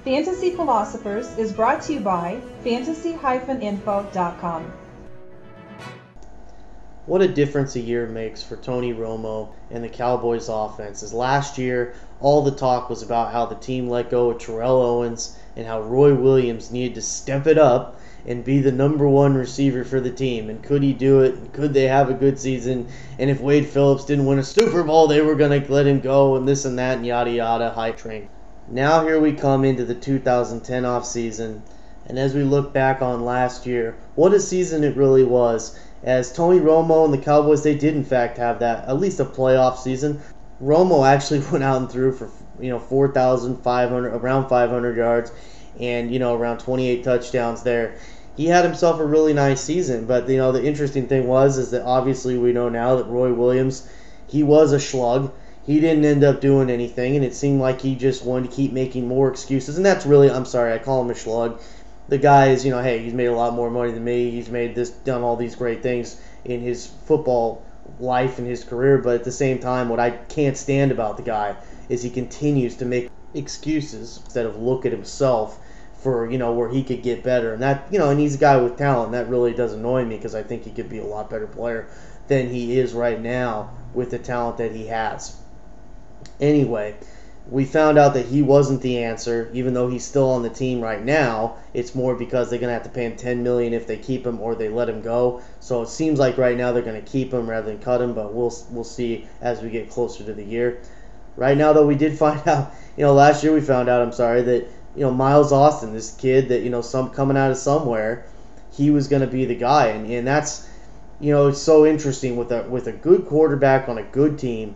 Fantasy Philosophers is brought to you by fantasy-info.com. What a difference a year makes for Tony Romo and the Cowboys offense. As last year, all the talk was about how the team let go of Terrell Owens and how Roy Williams needed to step it up and be the number one receiver for the team. And could he do it? And could they have a good season? And if Wade Phillips didn't win a Super Bowl, they were going to let him go and this and that and yada yada, hype train. Now here we come into the 2010 offseason. And as we look back on last year, what a season it really was. As Tony Romo and the Cowboys, they did in fact have that, at least a playoff season. Romo actually went out and threw for 4,500, around 500 yards, and around 28 touchdowns there. He had himself a really nice season, but the interesting thing is that obviously we know now that Roy Williams, he was a schlug. He didn't end up doing anything, and it seemed like he just wanted to keep making more excuses. And that's really, I'm sorry, I call him a schlug. The guy is, hey, he's made a lot more money than me. He's done all these great things in his football life and his career. But at the same time, what I can't stand about the guy is he continues to make excuses instead of look at himself for, where he could get better. And that, and he's a guy with talent. That really does annoy me because I think he could be a lot better player than he is right now with the talent that he has. Anyway, we found out that he wasn't the answer, even though he's still on the team right now. It's more because they're going to have to pay him $10 million if they keep him or they let him go. So it seems like right now they're going to keep him rather than cut him, but we'll see as we get closer to the year. Right now, though, we did find out, last year we found out, that, Miles Austin, this kid that, some coming out of somewhere, he was going to be the guy. And that's, it's so interesting with a good quarterback on a good team.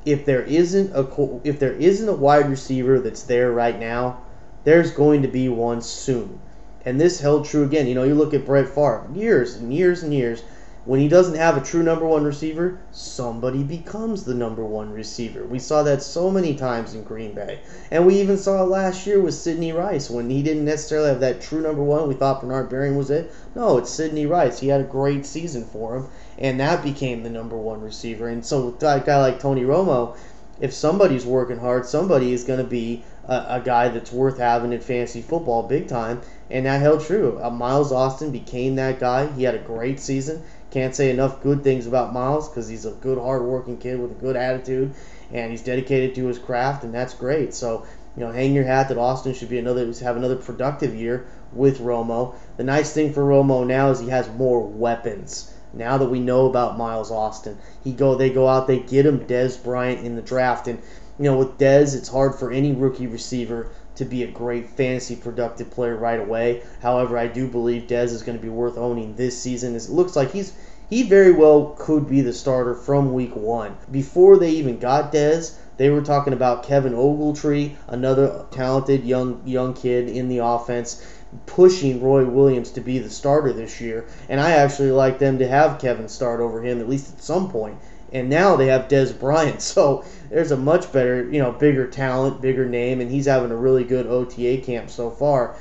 If there isn't a wide receiver that's there right now, there's going to be one soon. And this held true again. You look at Brett Favre, years and years and years. When he doesn't have a true number one receiver, somebody becomes the number one receiver. We saw that so many times in Green Bay. And we even saw it last year with Sidney Rice when he didn't necessarily have that true number one. We thought Bernard Berrian was it. No, it's Sidney Rice. He had a great season for him, and that became the number one receiver. And so with a guy like Tony Romo, if somebody's working hard, somebody is going to be a guy that's worth having in fantasy football big time. And that held true. Miles Austin became that guy. He had a great season. Can't say enough good things about Miles because he's a good, hard-working kid with a good attitude, and he's dedicated to his craft, and that's great. So, hang your hat that Austin should have another productive year with Romo. The nice thing for Romo now is he has more weapons. Now that we know about Miles Austin, they go out, they get him Bryant in the draft, and with Dez, it's hard for any rookie receiver to be a great fantasy productive player right away. However, I do believe Dez is going to be worth owning this season. It looks like he very well could be the starter from week one. Before they even got Dez, they were talking about Kevin Ogletree, another talented young kid in the offense, pushing Roy Williams to be the starter this year. And I actually like them to have Kevin start over him, at least at some point. And now they have Dez Bryant, so there's a much better, bigger talent, bigger name, and he's having a really good OTA camp so far.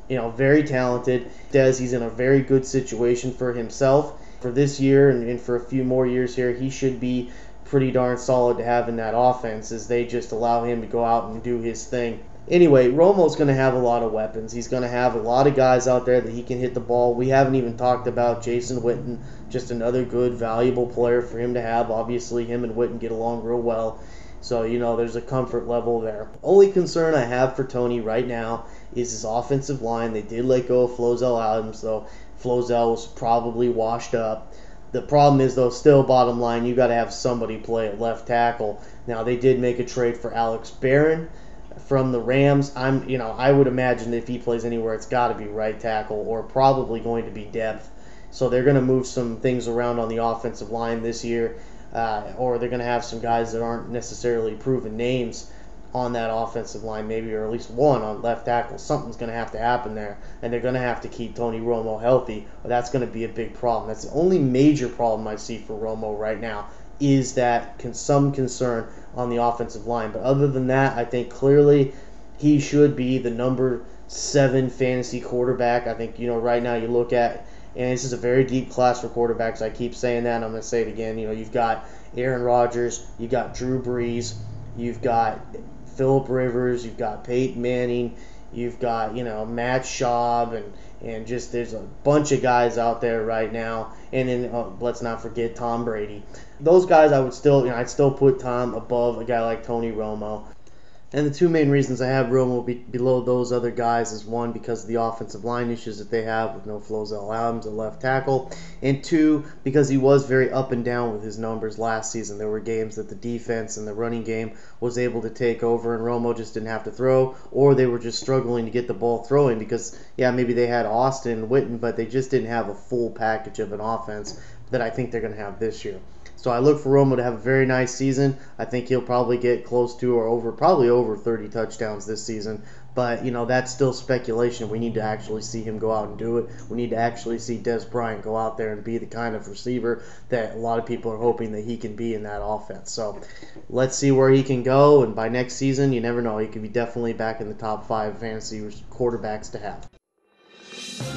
Very talented. Dez, he's in a very good situation for himself for this year and for a few more years here. He should be pretty darn solid to have in that offense as they just allow him to go out and do his thing. Anyway, Romo's going to have a lot of weapons. He's going to have a lot of guys out there that he can hit the ball. We haven't even talked about Jason Witten, just another good, valuable player for him to have. Obviously, him and Witten get along real well. So, there's a comfort level there. Only concern I have for Tony right now is his offensive line. They did let go of Flozell Adams, though. Flozell was probably washed up. The problem is, though, still bottom line, you got to have somebody play at left tackle. Now, they did make a trade for Alex Barron from the Rams. I would imagine if he plays anywhere, it's got to be right tackle or probably going to be depth. So they're going to move some things around on the offensive line this year, or they're going to have some guys that aren't necessarily proven names on that offensive line, maybe, or at least one on left tackle. Something's going to have to happen there, and they're going to have to keep Tony Romo healthy, or that's going to be a big problem. That's the only major problem I see for Romo right now, is that some concern on the offensive line. But other than that, I think clearly he should be the number 7 fantasy quarterback. I think, right now you look at, and this is a very deep class for quarterbacks. I keep saying that, and I'm going to say it again. You've got Aaron Rodgers, you've got Drew Brees, you've got Phillip Rivers, you've got Peyton Manning, you've got, Matt Schaub, and just there's a bunch of guys out there right now. And then let's not forget Tom Brady. Those guys I'd still put Tom above a guy like Tony Romo. And the two main reasons I have Romo below those other guys is, one, because of the offensive line issues that they have with no Flozell Adams at left tackle, and two, because he was very up and down with his numbers last season. There were games that the defense and the running game was able to take over and Romo just didn't have to throw, or they were just struggling to get the ball throwing because, maybe they had Austin and Witten, but they just didn't have a full package of an offense that I think they're going to have this year. So I look for Romo to have a very nice season. I think he'll probably get close to or over 30 touchdowns this season. But, that's still speculation. We need to actually see him go out and do it. We need to actually see Bryant go out there and be the kind of receiver that a lot of people are hoping that he can be in that offense. So let's see where he can go. And by next season, you never know. He could be definitely back in the top 5 fantasy quarterbacks to have.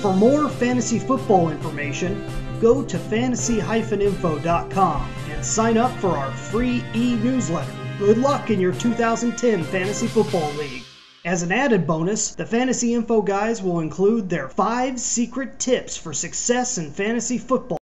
For more fantasy football information, go to fantasy-info.com and sign up for our free e-newsletter. Good luck in your 2010 Fantasy Football League. As an added bonus, the Fantasy Info guys will include their 5 secret tips for success in fantasy football.